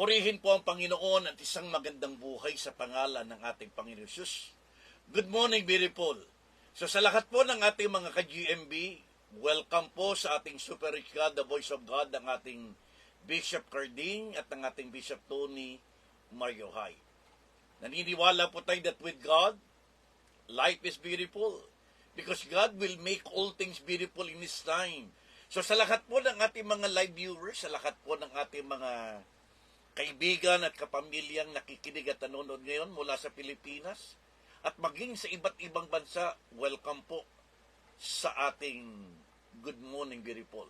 Purihin po ang Panginoon at isang magandang buhay sa pangalan ng ating Panginoon Jesus. Good morning, beautiful. So sa lahat po ng ating mga ka-GMB, welcome po sa ating Super Rich God, the Voice of God, ang ating Bishop Carding at ang ating Bishop Tony Mariohay. Naniniwala po tayo that with God, life is beautiful because God will make all things beautiful in His time. So sa lahat po ng ating mga live viewers, sa lahat po ng ating mga kaibigan at kapamilyang nakikinig at nanonood ngayon mula sa Pilipinas at maging sa iba't ibang bansa, welcome po sa ating Good Morning Beautiful.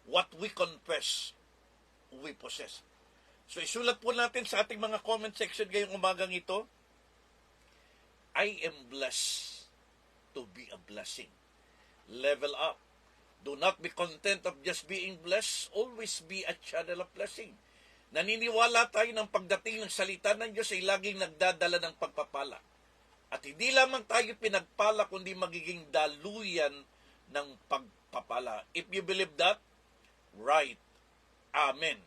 What we confess, we possess. So isulat po natin sa ating mga comment section ngayong umagang ito, I am blessed to be a blessing. Level up. Do not be content of just being blessed. Always be a channel of blessing. Naniniwala tayo ng pagdating ng salita ng Diyos ay laging nagdadala ng pagpapala. At hindi lamang tayo pinagpala, kundi magiging daluyan ng pagpapala. If you believe that, right. Amen.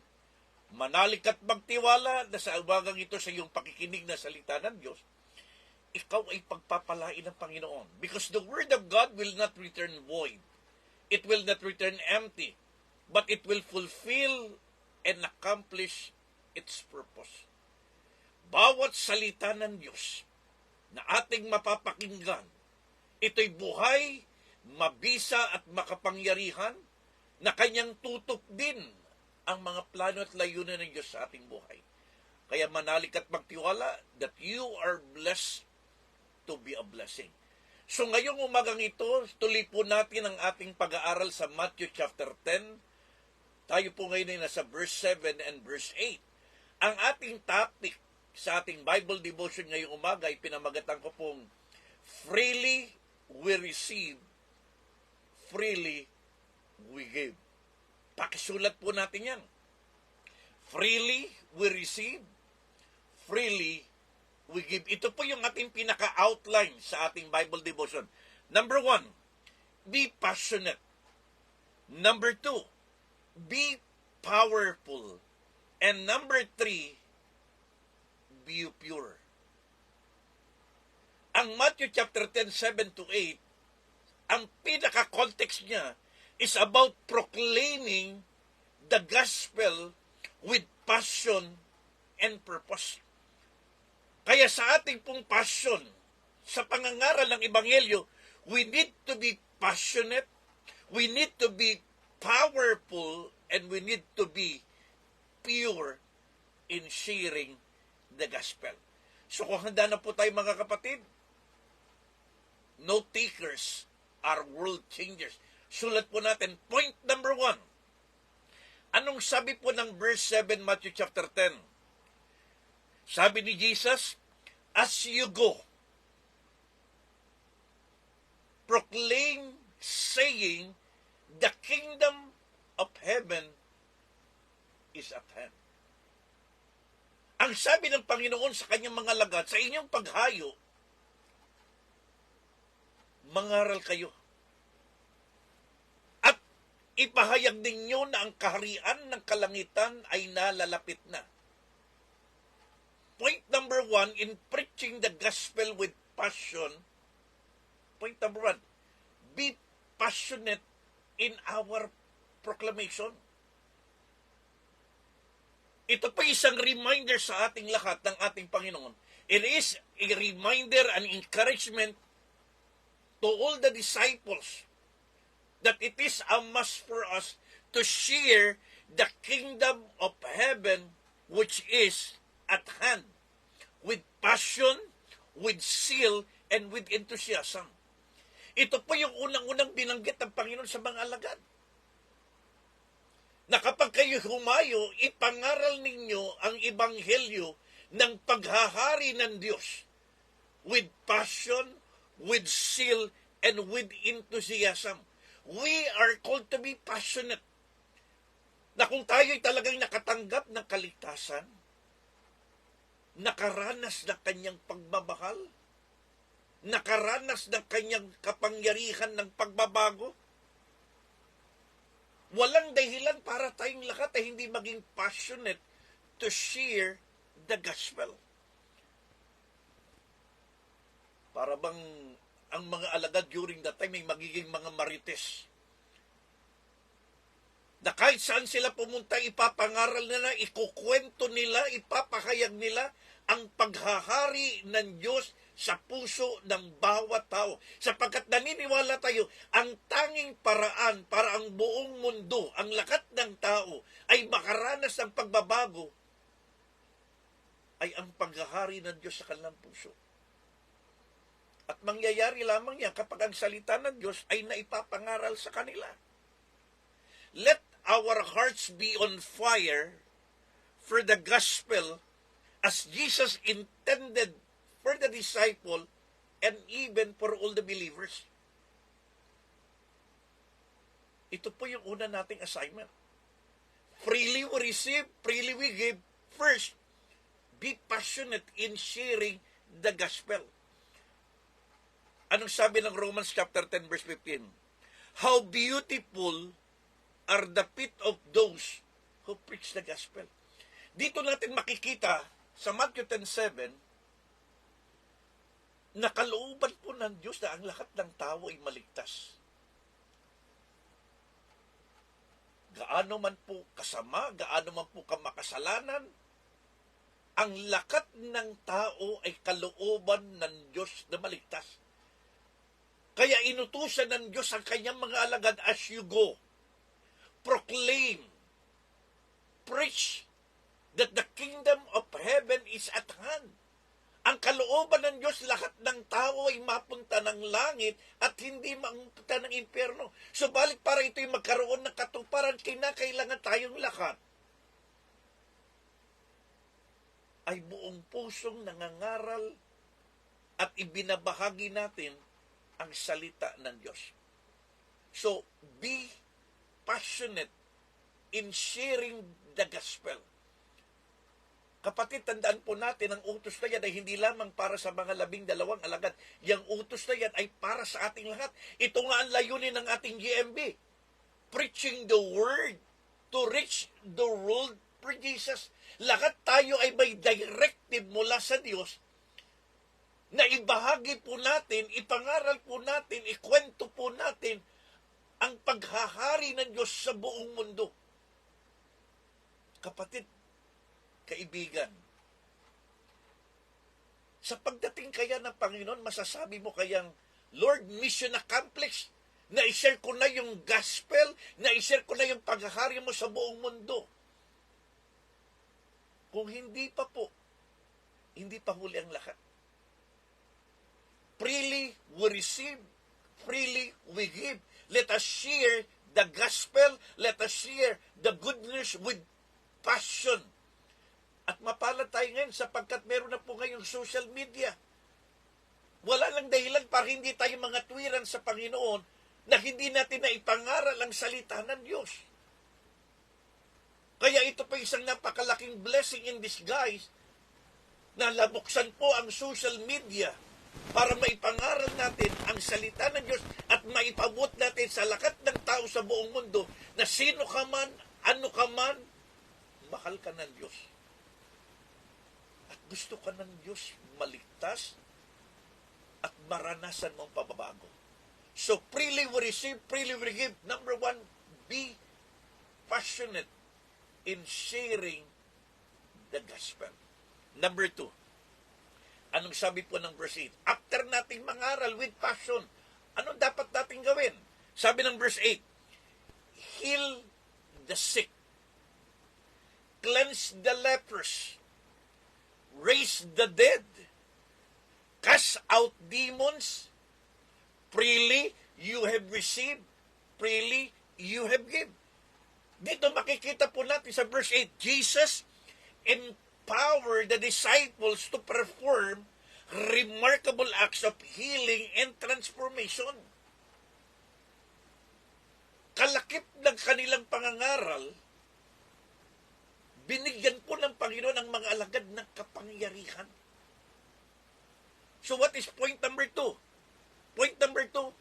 Manalik at magtiwala na sa umagang ito sa iyong pakikinig na salita ng Diyos, ikaw ay pagpapalain ng Panginoon. Because the Word of God will not return void. It will not return empty. But it will fulfill and accomplish its purpose. Bawat salita ng Diyos na ating mapapakinggan, ito'y buhay, mabisa at makapangyarihan na kanyang tutok din ang mga plano at layunin ng Diyos sa ating buhay. Kaya manalik at magtiwala that you are blessed to be a blessing. So ngayong umagang ito, tuloy po natin ang ating pag-aaral sa Matthew chapter 10. Tayo po ngayon ay nasa verse 7 and verse 8. Ang ating topic sa ating Bible devotion ngayong umaga ay pinamagatan ko pong freely we receive, freely we give. Pakisulat po natin yan. Freely we receive, freely we give. Ito po yung ating pinaka-outline sa ating Bible devotion. Number 1, be passionate. Number 2, be powerful. And number 3, be pure. Ang Matthew chapter 10, 7 to 8, ang pinaka-context niya is about proclaiming the gospel with passion and purpose. Kaya sa ating pong passion, sa pangangaral ng Ebanghelyo, we need to be passionate, we need to be powerful, and we need to be pure in sharing the gospel. So kung handa na po tayo mga kapatid, no takers are world changers. Sulat po natin, point number 1. Anong sabi po ng verse 7, Matthew chapter 10? Sabi ni Jesus, as you go, proclaim, saying, the kingdom of heaven is at hand. Ang sabi ng Panginoon sa kanyang mga alagad, sa inyong paghayo, mangaral kayo. At ipahayag ninyo na ang kaharian ng kalangitan ay nalalapit na. Point number 1, in preaching the gospel with passion, point number 1, be passionate in our proclamation. Ito pa isang reminder sa ating lahat ng ating Panginoon. It is a reminder and encouragement to all the disciples that it is a must for us to share the kingdom of heaven which is at hand with passion, with zeal, and with enthusiasm. Ito po yung unang-unang binanggit ng Panginoon sa mga alagad. Na kapag kayo humayo, ipangaral ninyo ang ebanghelyo ng paghahari ng Diyos with passion, with zeal, and with enthusiasm. We are called to be passionate. Na kung tayo'y talagang nakatanggap ng kaligtasan, nakaranas ng kanyang pagmamahal, nakaranas ng kanyang kapangyarihan ng pagbabago, walang dahilan para tayong lahat ay hindi maging passionate to share the gospel. Para bang ang mga alagad during that time ay magiging mga marites. Na kahit saan sila pumunta, ipapangaral nila, ikukwento nila, ipapahayag nila ang paghahari ng Diyos sa puso ng bawat tao. Sapagkat naniniwala tayo, ang tanging paraan para ang buong mundo, ang lahat ng tao, ay makaranas ng pagbabago, ay ang paghahari ng Diyos sa kanilang puso. At mangyayari lamang yan kapag ang salita ng Diyos ay naipapangaral sa kanila. Let our hearts be on fire for the gospel as Jesus intended for the disciple and even for all the believers. Ito po yung una nating assignment. Freely we receive, freely we give. First, be passionate in sharing the gospel. Anong sabi ng Romans chapter 10 verse 15? How beautiful are the feet of those who preach the gospel. Dito natin makikita sa Matthew 10:7 na kalooban po ng Diyos na ang lahat ng tao ay maligtas. Gaano man po kasama, gaano man po kamakasalanan, ang lakat ng tao ay kalooban ng Diyos na maligtas. Kaya inutusan ng Diyos ang kanyang mga alagad, as you go, proclaim, preach that the kingdom of heaven is at hand. Ang kalooban ng Diyos, lahat ng tao ay mapunta ng langit at hindi mapunta ng impyerno. Subalit para ito'y magkaroon ng katuparan, kinakailangan tayong lahat ay buong pusong nangangaral at ibinabahagi natin ang salita ng Diyos. So, be passionate in sharing the gospel. Kapatid, tandaan po natin, ang utos na yan ay hindi lamang para sa mga 12 alagad. Yang utos na yan ay para sa ating lahat. Ito nga ang layunin ng ating GMB. Preaching the word to reach the world for Jesus. Lahat tayo ay may directive mula sa Diyos na ibahagi po natin, ipangaral po natin, ikwento po natin ang paghahari ng Diyos sa buong mundo. Kapatid, kaibigan, sa pagdating kaya ng Panginoon, masasabi mo kayang, Lord, mission accomplished. Na-share ko na yung gospel, na-share ko na yung paghahari mo sa buong mundo. Kung hindi pa po, hindi pa huli ang lahat. Freely we receive, freely we give. Let us share the gospel, let us share the good news with passion. At mapalad tayo ngayon sapagkat meron na po ngayong social media. Wala lang dahilan para hindi tayo mga tuwiran sa Panginoon na hindi natin na ipangaral ang salita ng Diyos. Kaya ito pa isang napakalaking blessing in disguise na labuksan po ang social media para maipangaral natin ang salita ng Diyos at maipabot natin sa lahat ng tao sa buong mundo na sino ka man, ano ka man, mahal ka ng Diyos. At gusto ka ng Diyos maligtas at maranasan mong pababago. So, freely we receive, freely we give. Number 1, be passionate in sharing the gospel. Number 2, anong sabi po ng verse 8? After nating mangaral with passion, anong dapat nating gawin? Sabi ng verse 8, heal the sick, cleanse the lepers, raise the dead, cast out demons. Freely you have received, freely you have given. Dito makikita po natin sa verse 8, Jesus empowered the disciples to perform remarkable acts of healing and transformation. Kalakip ng kanilang pangangaral, binigyan po ng Panginoon ang mga alagad ng kapangyarihan. So what is point number 2? Point number 2,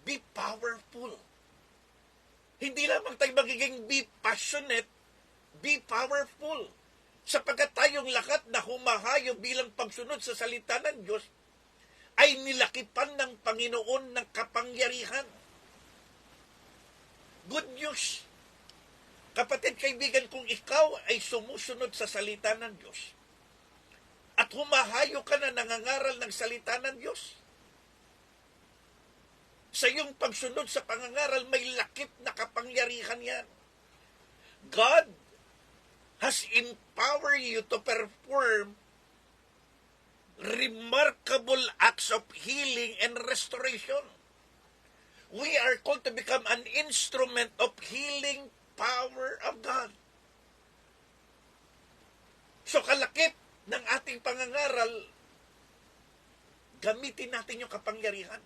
be powerful. Hindi lamang tayo magiging be passionate, Be powerful. Sapagkat tayong lahat na humahayo bilang pagsunod sa salita ng Diyos ay nilakipan ng Panginoon ng kapangyarihan. Good news. Kapatid, kaibigan, kung ikaw ay sumusunod sa salita ng Diyos at humahayo ka na nangangaral ng salita ng Diyos, sa iyong pagsunod sa pangangaral, may lakip na kapangyarihan yan. God has empowered you to perform remarkable acts of healing and restoration. We are called to become an instrument of healing power of God. So kalakip ng ating pangangaral, gamitin natin yung kapangyarihan.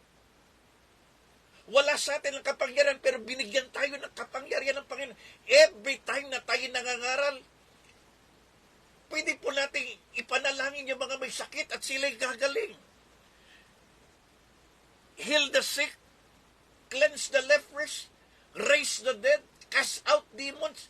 Wala sa atin ang kapangyarihan, pero binigyan tayo ng kapangyarihan ng Panginoon. Every time na tayo nangangaral, pwede po natin ipanalangin yung mga may sakit at sila'y gagaling. Heal the sick, cleanse the lepers, raise the dead, cast out demons.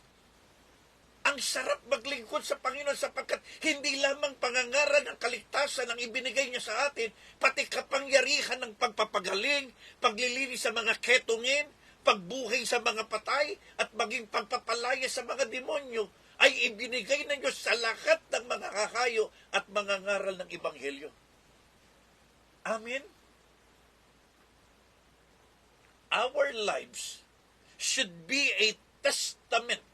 Ang sarap maglingkod sa Panginoon sapagkat hindi lamang pangangaral ng kaligtasan ang ibinigay niya sa atin, pati kapangyarihan ng pagpapagaling, paglilinis sa mga ketongin, pagbuhay sa mga patay, at maging pagpapalaya sa mga demonyo ay ibinigay ng Diyos sa lahat ng mga kahayo at mga ngaral ng Ebanghelyo. Amen? Our lives should be a testament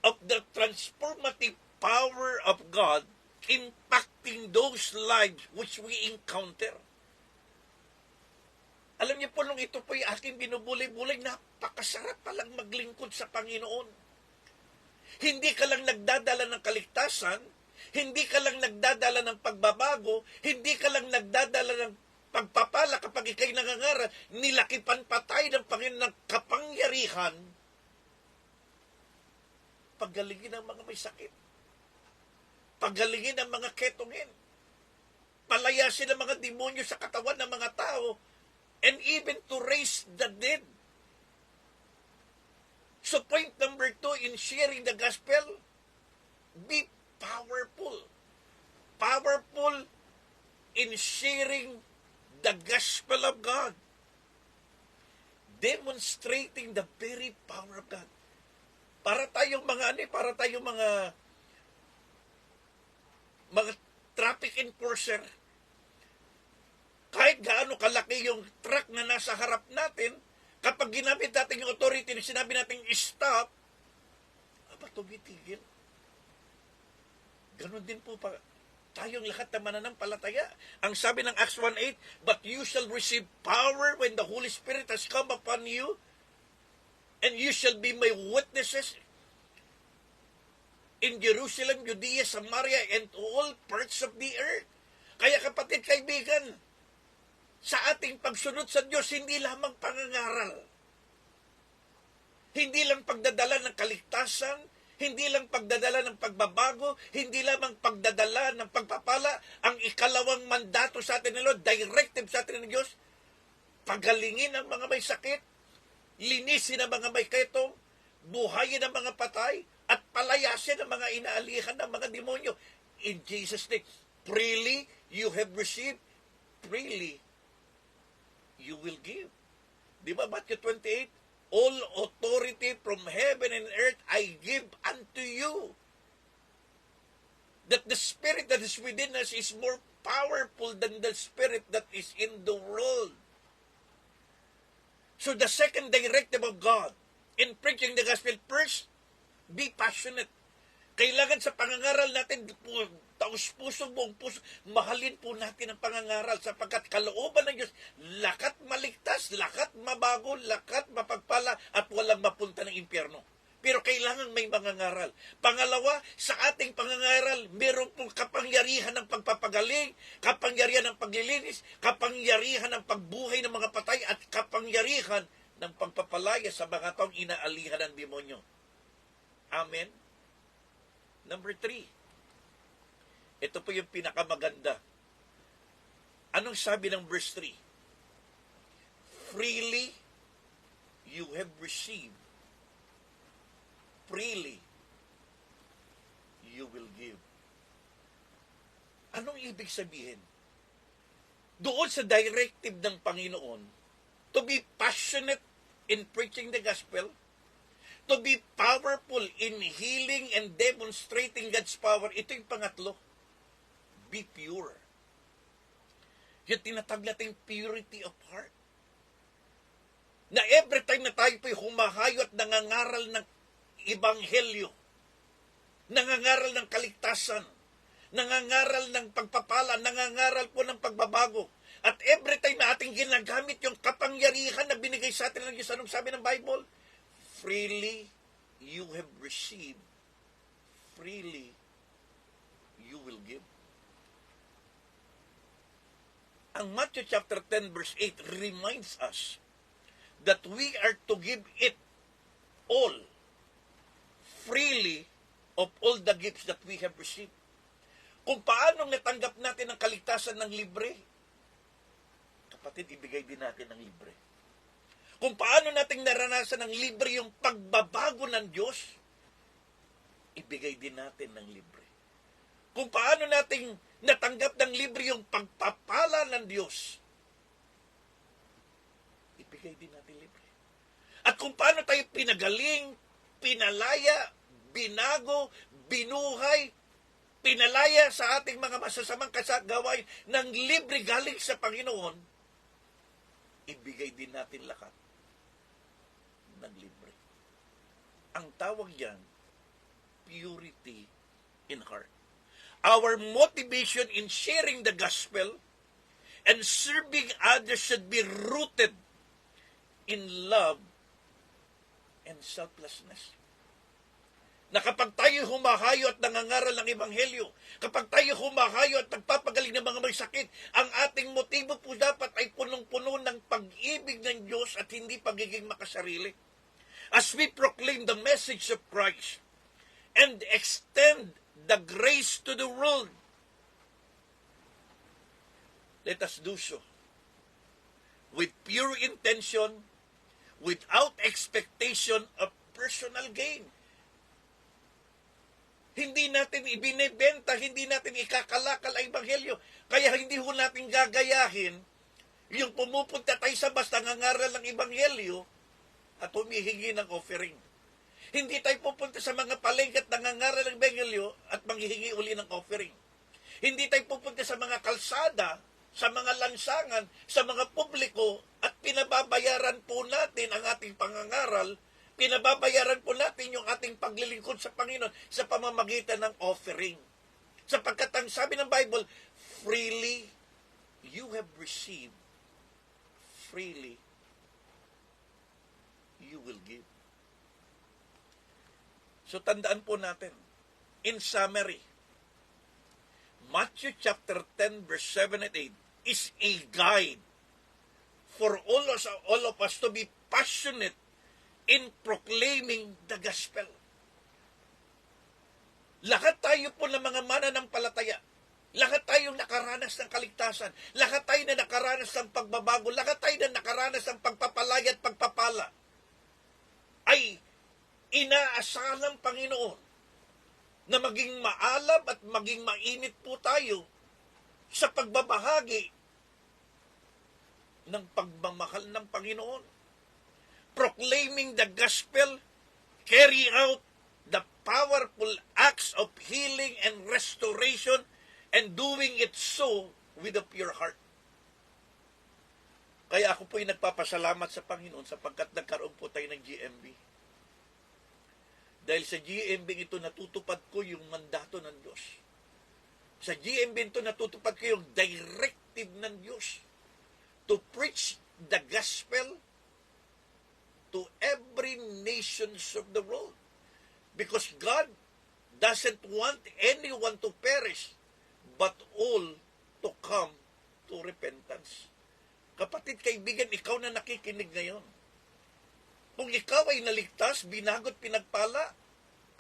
of the transformative power of God impacting those lives which we encounter. Alam niyo po, nung ito po yung aking binubulay-bulay, napakasarap palang maglingkod sa Panginoon. Hindi ka lang nagdadala ng kaligtasan, hindi ka lang nagdadala ng pagbabago, hindi ka lang nagdadala ng pagpapala kapag ikay nangangaral, nilakipan pa tayo ng Panginoon ng kapangyarihan, paggalingin ang mga may sakit, paggalingin ang mga ketongin, palayasin ang mga demonyo sa katawan ng mga tao, and even to raise the dead. So point number 2 in sharing the gospel, be powerful. Powerful in sharing the gospel of God. Demonstrating the very power of God. Para tayong mga traffic enforcer, kahit gaano kalaki yung truck na nasa harap natin, kapag ginamit natin yung authority na sinabi natin stop, tumitigil. Ganon din po pa tayong lahat na mananampalataya. Ang sabi ng Acts 1:8, but you shall receive power when the Holy Spirit has come upon you, and you shall be my witnesses in Jerusalem, Judea, Samaria, and all parts of the earth. Kaya kapatid, kaibigan, sa ating pagsunod sa Diyos, hindi lamang pangangaral. Hindi lang pagdadala ng kaligtasan, hindi lang pagdadala ng pagbabago, hindi lamang pagdadala ng pagpapala. Ang ikalawang mandato sa atin ng Lord, directive sa atin ng Diyos, pagalingin ang mga may sakit, linisin ang mga may ketong, buhayin ang mga patay, at palayasin ang mga inaalihan ng mga demonyo. In Jesus' name, freely you have received, freely you will give. Di ba Matthew 28? All authority from heaven and earth I give unto you. That the spirit that is within us is more powerful than the spirit that is in the world. So the second directive of God in preaching the gospel, first, be passionate. Kailangan sa pangangaral natin, taus-puso, buong puso, mahalin po natin ang pangangaral sapagkat kalooban ng Diyos, lakat maligtas, lakat mabago, lakat mapagpala, at walang mapunta ng impyerno. Pero kailangan may mangangaral. Pangalawa, sa ating pangangaral, meron pong kapangyarihan ng pagpapagaling, kapangyarihan ng paglilinis, kapangyarihan ng pagbuhay ng mga patay, at kapangyarihan ng pagpapalaya sa mga taong inaalihan ng demonyo. Amen? Number 3. Ito po yung pinakamaganda. Anong sabi ng verse 3? Freely you have received, freely you will give. Anong ibig sabihin? Doon sa directive ng Panginoon, to be passionate in preaching the gospel, to be powerful in healing and demonstrating God's power. Ito yung pangatlo. Be pure. Yung tinatag natin purity of heart. Na every time na tayo po'y humahayo at nangangaral ng ebanghelyo, nangangaral ng kaligtasan, nangangaral ng pagpapala, nangangaral po ng pagbabago. At every time na ating ginagamit yung kapangyarihan na binigay sa atin ng Diyos, anong sabi ng Bible? Freely you have received, freely you will give. Ang Matthew chapter 10 verse 8 reminds us that we are to give it all, freely, of all the gifts that we have received. Kung paanong natanggap natin ang kaligtasan ng libre, kapatid, ibigay din natin ng libre. Kung paano natin naranasan ng libre yung pagbabago ng Diyos, ibigay din natin ng libre. Kung paano natin natanggap ng libre yung pagpapala ng Diyos, ibigay din natin libre. At kung paano tayo pinagaling, pinalaya, binago, binuhay, pinalaya sa ating mga masasamang kasagawain ng libre galing sa Panginoon, ibigay din natin lahat ng libre. Ang tawag yan, purity in heart. Our motivation in sharing the gospel and serving others should be rooted in love and selflessness. Na kapag tayo humahayo at nangangaral ng ebanghelyo, kapag tayo humahayo at nagpapagaling ng mga may sakit, ang ating motibo po dapat ay punong-puno ng pag-ibig ng Diyos at hindi pagiging makasarili. As we proclaim the message of Christ and extend the grace to the world, let us do so with pure intention, without expectation of personal gain. Hindi natin ibinebenta, hindi natin ikakalakal ang ebanghelyo. Kaya hindi ho natin gagayahin yung pumupunta tayo sa basta nangangaral ng ebanghelyo at humihingi ng offering. Hindi tayo pupunta sa mga palengke at nangangaral ng ebanghelyo at manghihingi uli ng offering. Hindi tayo pupunta sa mga kalsada, sa mga lansangan, sa mga publiko at pinababayaran po natin ang ating pangangaral, pinababayaran po natin yung ating paglilingkod sa Panginoon sa pamamagitan ng offering. Sapagkat ang sabi ng Bible, freely you have received, freely you will give. So tandaan po natin, in summary, Matthew chapter 10 verse 7 and 8 is a guide for all of us to be passionate in proclaiming the gospel. Lahat tayo po ng mga mananampalataya, lahat tayong nakaranas ng kaligtasan, lahat tayo na nakaranas ng pagbabago, lahat tayo na nakaranas ng pagpapalaya at pagpapala, ay inaasahan ng Panginoon na maging maalab at maging mainit po tayo sa pagbabahagi ng pagmamahal ng Panginoon. Proclaiming the gospel, carry out the powerful acts of healing and restoration, and doing it so with a pure heart. Kaya ako po'y nagpapasalamat sa Panginoon sapagkat nagkaroon po tayo ng GMB. Dahil sa GMB ito natutupad ko yung mandato ng Diyos. Sa GMB ito natutupad ko yung directive ng Diyos to preach the gospel to every nations of the world. Because God doesn't want anyone to perish, but all to come to repentance. Kapatid, kaibigan, ikaw na nakikinig ngayon. Kung ikaw ay naligtas, binagot, pinagpala,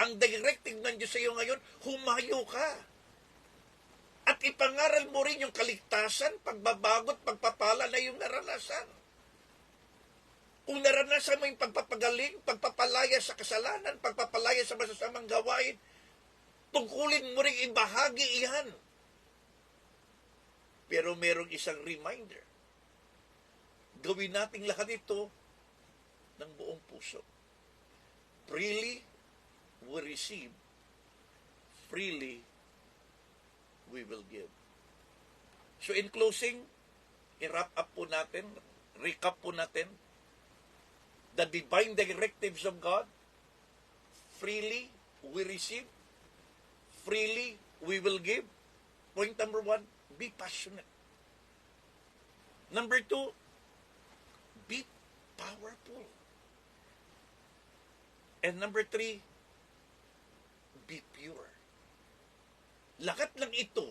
ang directive ng Diyos sa iyo ngayon, humayo ka. At ipangaral mo rin yung kaligtasan, pagbabagot, pagpapala na yung naranasan. Kung naranasan mo yung pagpapagaling, pagpapalaya sa kasalanan, pagpapalaya sa masasamang gawain, tungkulin mo rin ibahagi iyan. Pero merong isang reminder. Gawin nating lahat ito ng buong puso. Freely we receive, freely we will give. So in closing, i-wrap up po natin, recap po natin, the divine directives of God. Freely we receive, freely we will give. Point number 1, be passionate. Number 2, be powerful. And number 3, be pure. Lahat ng ito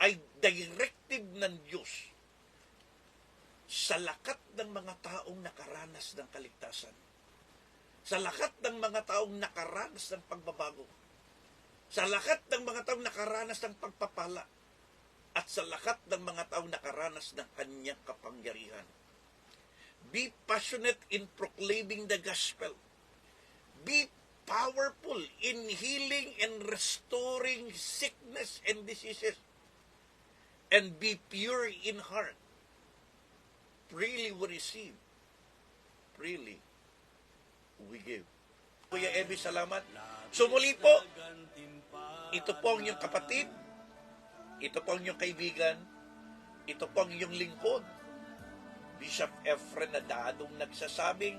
ay directive ng Diyos sa lahat ng mga taong nakaranas ng kaligtasan. Sa lahat ng mga taong nakaranas ng pagbabago. Sa lahat ng mga taong nakaranas ng pagpapala. At sa lahat ng mga taong nakaranas ng kanyang kapangyarihan. Be passionate in proclaiming the gospel. Be powerful in healing and restoring sickness and diseases. And be pure in heart. Freely we receive. Freely we give. Kuya Ebi, salamat. So muli po, ito po ang inyong kapatid, ito po ang inyong kaibigan, ito po ang inyong lingkod, Bishop Efren Nadadong nagsasabing,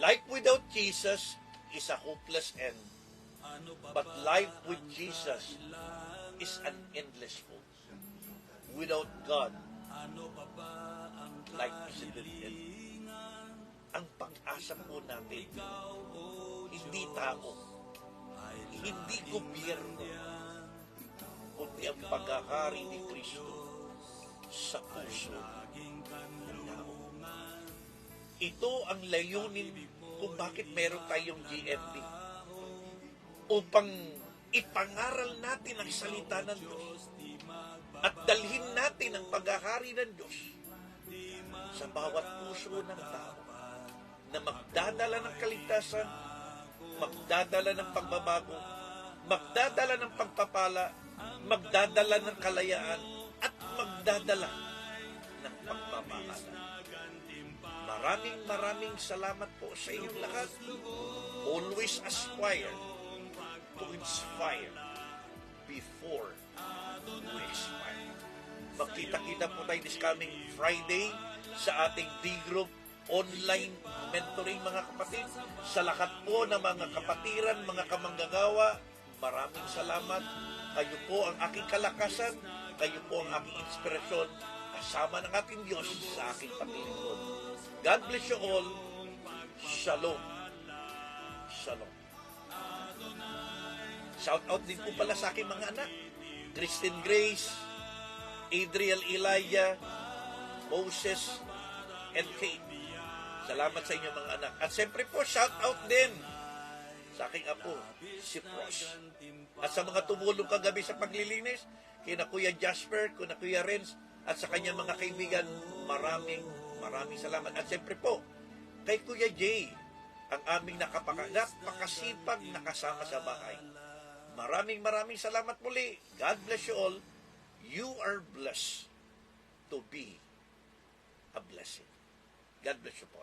life without Jesus is a hopeless end, but life with Jesus is an endless hope. Without God, life is a dead end. Ang pag-asa po natin, hindi tao, hindi gobyerno, kundi ang pagkakari ni Kristo sa puso ng tao. Ito ang layunin kung bakit meron tayong GMB. Upang ipangaral natin ang salita ng Diyos at dalhin natin ang paghahari ng Diyos sa bawat puso ng tao na magdadala ng kaligtasan, magdadala ng pagbabago, magdadala ng pagpapala, magdadala ng kalayaan, at magdadala ng pagmamahalan. Maraming salamat po sa inyong lahat. Always aspire to inspire before you expire. Magkita-kita po tayo this coming Friday sa ating D-Group online mentoring, mga kapatid. Sa lahat po ng mga kapatiran, mga kamanggagawa, maraming salamat. Kayo po ang aking kalakasan, kayo po ang aking inspirasyon, kasama ng ating Diyos sa aking paglilingkod. God bless you all. Shalom. Shalom. Shout out din po pala sa aking mga anak, Christine Grace, Adriel Elijah, Moses, and Kate. Salamat sa inyo mga anak. At siyempre po, shout out din sa aking apo, si Pros. At sa mga tumulong kagabi sa paglilinis, kina Kuya Jasper, kina Kuya Renz, at sa kanyang mga kaibigan, maraming salamat. At siyempre po, kay Kuya Jay, ang aming napakasipag na kasama sa bahay. Maraming salamat muli. God bless you all. You are blessed to be a blessing. God bless you po.